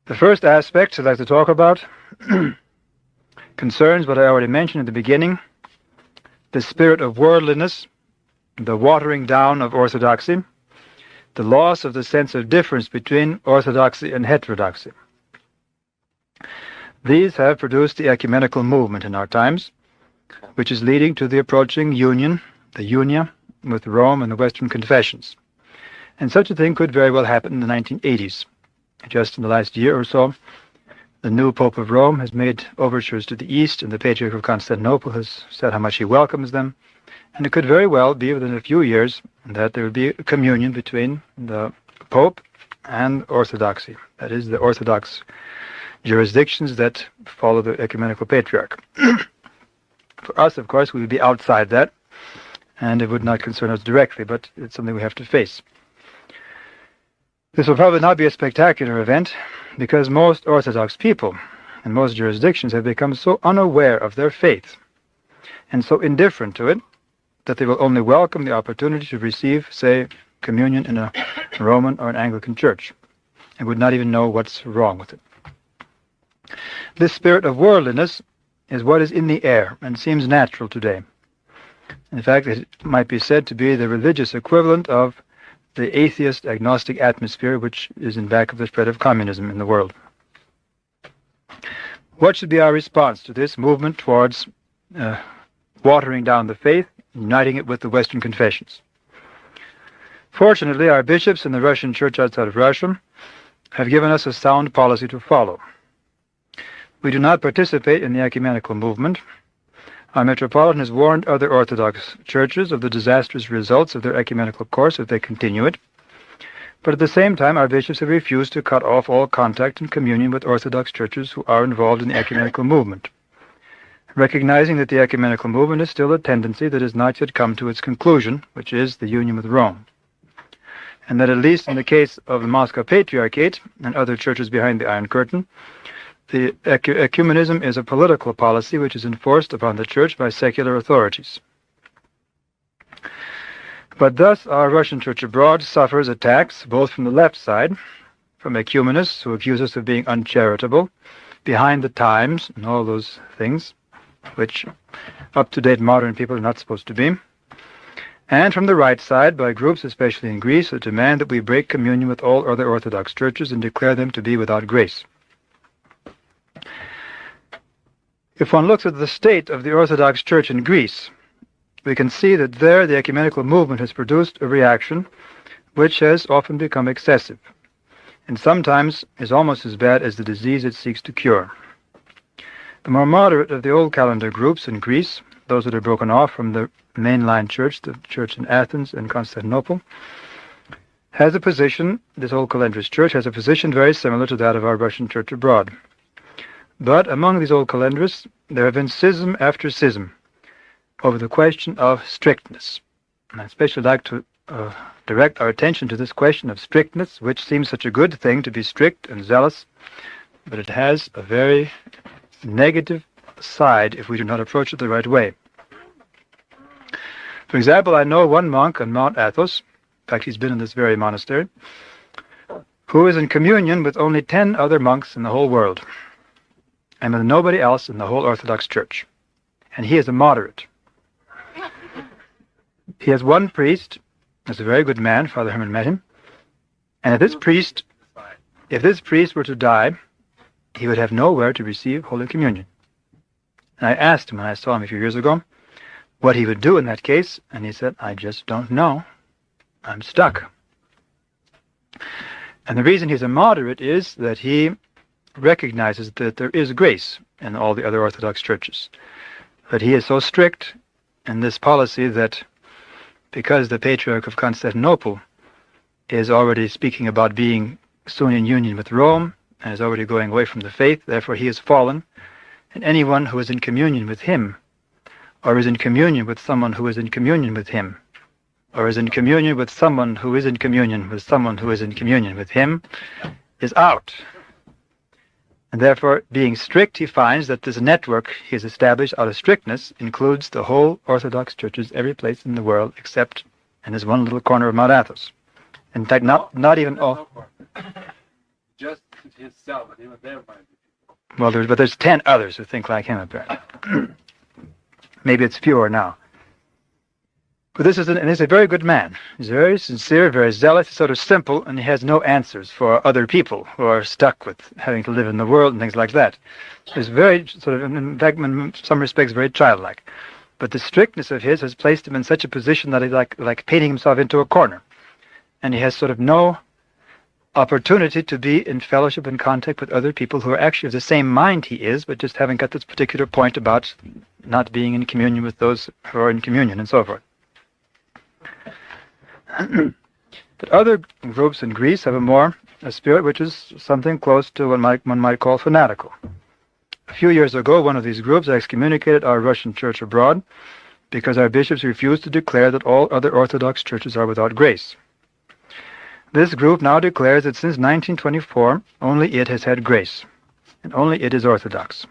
The first aspect I'd like to talk about concerns what I already mentioned at the beginning, the spirit of worldliness, the watering down of orthodoxy, the loss of the sense of difference between orthodoxy and heterodoxy. These have produced the ecumenical movement in our times, which is leading to the approaching union, the unia, with Rome and the Western confessions. And such a thing could very well happen in the 1980s. Just in the last year or so, the new Pope of Rome has made overtures to the East, and the Patriarch of Constantinople has said how much he welcomes them. And it could very well be within a few years that there will be a communion between the Pope and Orthodoxy. That is, the Orthodox jurisdictions that follow the Ecumenical Patriarch. For us, of course, we would be outside that, and it would not concern us directly, but it's something we have to face. This will probably not be a spectacular event, because most Orthodox people in most jurisdictions have become so unaware of their faith and so indifferent to it that they will only welcome the opportunity to receive, say, communion in a Roman or an Anglican church, and would not even know what's wrong with it. This spirit of worldliness is what is in the air and seems natural today. In fact, it might be said to be the religious equivalent of the atheist agnostic atmosphere which is in back of the spread of communism in the world. What should be our response to this movement towards watering down the faith, uniting it with the Western confessions? Fortunately, our bishops in the Russian Church outside of Russia have given us a sound policy to follow. We do not participate in the ecumenical movement. Our Metropolitan has warned other Orthodox churches of the disastrous results of their ecumenical course if they continue it. But at the same time, our bishops have refused to cut off all contact and communion with Orthodox churches who are involved in the ecumenical movement, recognizing that the ecumenical movement is still a tendency that has not yet come to its conclusion, which is the union with Rome. And that at least in the case of the Moscow Patriarchate and other churches behind the Iron Curtain, the ecumenism is a political policy which is enforced upon the Church by secular authorities. But thus our Russian Church abroad suffers attacks both from the left side, from ecumenists who accuse us of being uncharitable, behind the times, and all those things, which up-to-date modern people are not supposed to be, and from the right side by groups, especially in Greece, that demand that we break communion with all other Orthodox churches and declare them to be without grace. If one looks at the state of the Orthodox Church in Greece, we can see that there the ecumenical movement has produced a reaction which has often become excessive, and sometimes is almost as bad as the disease it seeks to cure. The more moderate of the old calendar groups in Greece, those that are broken off from the mainline church, the church in Athens and Constantinople, has a position, this old calendarist church has a position very similar to that of our Russian Church abroad. But among these old calendarists, there have been schism after schism over the question of strictness. And I especially like to direct our attention to this question of strictness, which seems such a good thing to be strict and zealous, but it has a very negative side if we do not approach it the right way. For example, I know one monk on Mount Athos, in fact he's been in this very monastery, who is in communion with only 10 other monks in the whole world, and with nobody else in the whole Orthodox Church. And he is a moderate. He has one priest, he's a very good man, Father Herman met him, and if this priest were to die, he would have nowhere to receive Holy Communion. And I asked him, when I saw him a few years ago, what he would do in that case, and he said, I just don't know. I'm stuck. And the reason he's a moderate is that he recognizes that there is grace in all the other Orthodox churches. But he is so strict in this policy that because the Patriarch of Constantinople is already speaking about being soon in union with Rome and is already going away from the faith, therefore he is fallen, and anyone who is in communion with him, or is in communion with someone who is in communion with him, or is in communion with someone who is in communion with someone who is in communion with him, is out. And therefore, being strict, he finds that this network he has established out of strictness includes the whole Orthodox churches, every place in the world, except in this one little corner of Mount Athos. In fact, not even all. Just himself, but there might be people. Well, there's 10 others who think like him, apparently. Maybe it's fewer now. But this is and he's a very good man. He's very sincere, very zealous, sort of simple, and he has no answers for other people who are stuck with having to live in the world and things like that. He's very sort of, in fact, in some respects, very childlike. But the strictness of his has placed him in such a position that he's like painting himself into a corner. And he has sort of no opportunity to be in fellowship and contact with other people who are actually of the same mind he is, but just haven't got this particular point about not being in communion with those who are in communion and so forth. But other groups in Greece have a spirit which is something close to what one might call fanatical. A few years ago, one of these groups excommunicated our Russian church abroad because our bishops refused to declare that all other Orthodox churches are without grace. This group now declares that since 1924, only it has had grace, and only it is Orthodox.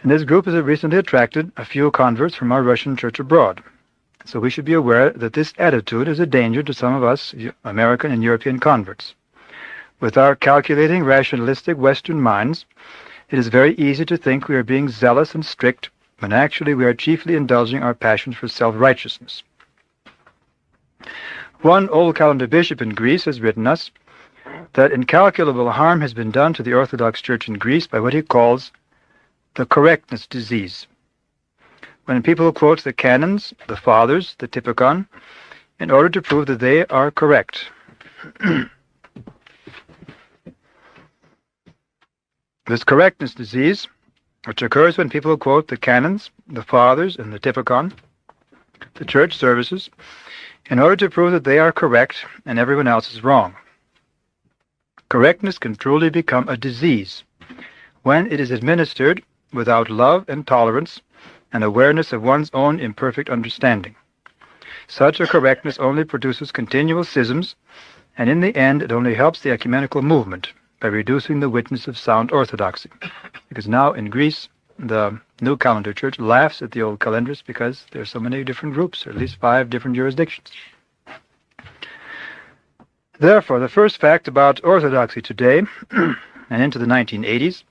And this group has recently attracted a few converts from our Russian church abroad. So we should be aware that this attitude is a danger to some of us American and European converts. With our calculating, rationalistic Western minds, it is very easy to think we are being zealous and strict, when actually we are chiefly indulging our passions for self-righteousness. One Old Calendar bishop in Greece has written us that incalculable harm has been done to the Orthodox Church in Greece by what he calls the correctness disease. When people quote the canons, the fathers, the typicon, in order to prove that they are correct. This correctness disease, which occurs when people quote the canons, the fathers, and the typicon, the church services, in order to prove that they are correct and everyone else is wrong. Correctness can truly become a disease when it is administered without love and tolerance and awareness of one's own imperfect understanding. Such a correctness only produces continual schisms, and in the end it only helps the ecumenical movement by reducing the witness of sound orthodoxy. Because now in Greece, the New Calendar Church laughs at the old calendars because there are so many different groups, or at least 5 different jurisdictions. Therefore, the first fact about orthodoxy today and into the 1980s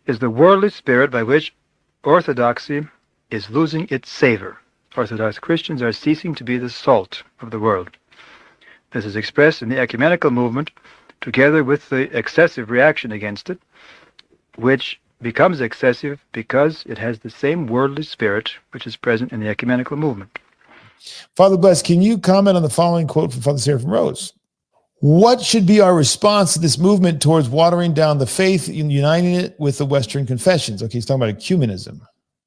is the worldly spirit by which orthodoxy is losing its savor. Orthodox Christians are ceasing to be the salt of the world. This is expressed in the ecumenical movement, together with the excessive reaction against it, which becomes excessive because it has the same worldly spirit which is present in the ecumenical movement. Father Bless, can you comment on the following quote from Father Serafim Rose? What should be our response to this movement towards watering down the faith and uniting it with the Western confessions? Okay, he's talking about ecumenism.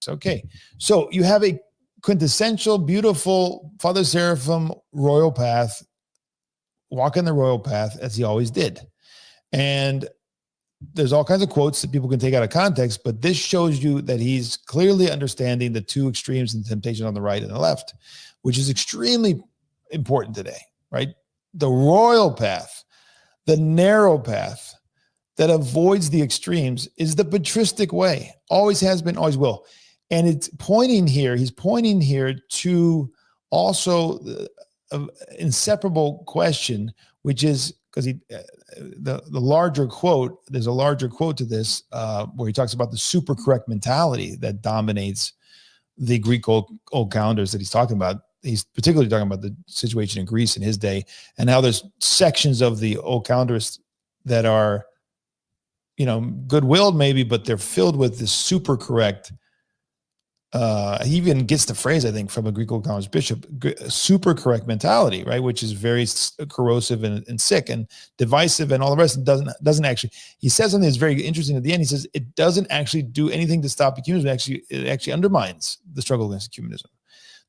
Okay, so you have a quintessential, beautiful Father Seraphim royal path, walking the royal path as he always did. And there's all kinds of quotes that people can take out of context, but this shows you that he's clearly understanding the two extremes in temptation on the right and the left, which is extremely important today, right? The royal path, the narrow path that avoids the extremes is the patristic way. Always has been, always will. And it's pointing here, he's pointing here to also an inseparable question, which is, because the larger quote, there's a larger quote to this where he talks about the super correct mentality that dominates the Greek old calendars that he's talking about. He's particularly talking about the situation in Greece in his day, and how there's sections of the old calendars that are, good-willed maybe, but they're filled with this super correct. He even gets the phrase, I think, from a Greek Old College bishop, super correct mentality, right? Which is very corrosive and sick and divisive and all the rest. It doesn't actually, he says something that's very interesting at the end. He says, it doesn't actually do anything to stop ecumenism. It actually undermines the struggle against ecumenism.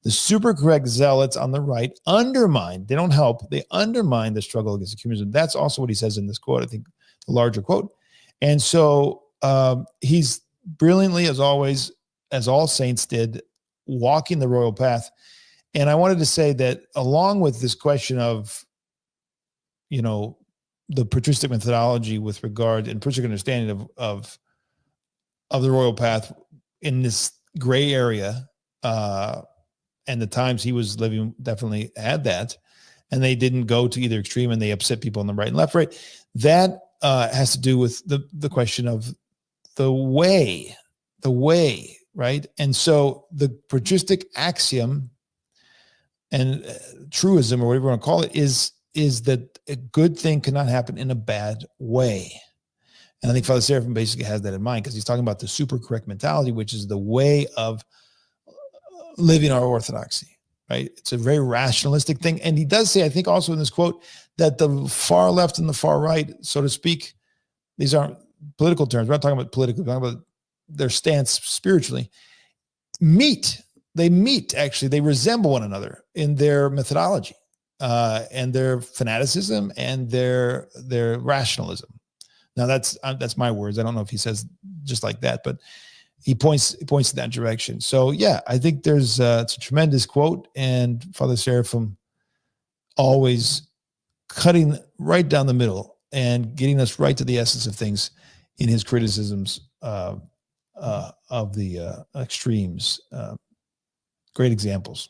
The super correct zealots on the right undermine, they don't help, they undermine the struggle against ecumenism. That's also what he says in this quote, I think, the larger quote. And so he's brilliantly, as always, as all saints did, walking the royal path. And I wanted to say that along with this question of, the patristic methodology with regard and patristic understanding of the royal path in this gray area, and the times he was living definitely had that, and they didn't go to either extreme and they upset people on the right and left, right. That has to do with the question of the way, right? And so the patristic axiom and truism, or whatever you want to call it, is that a good thing cannot happen in a bad way. And I think Father Serafim basically has that in mind, because he's talking about the super correct mentality, which is the way of living our orthodoxy, right? It's a very rationalistic thing. And he does say, I think also in this quote, that the far left and the far right, so to speak, these aren't political terms. We're not talking about politically, we're talking about their stance spiritually, they meet, actually. They resemble one another in their methodology and their fanaticism and their rationalism. Now that's my words. I don't know if he says just like that, but he points in that direction. So yeah, I think it's a tremendous quote, and Father Serafim always cutting right down the middle and getting us right to the essence of things in his criticisms of the extremes. Great examples.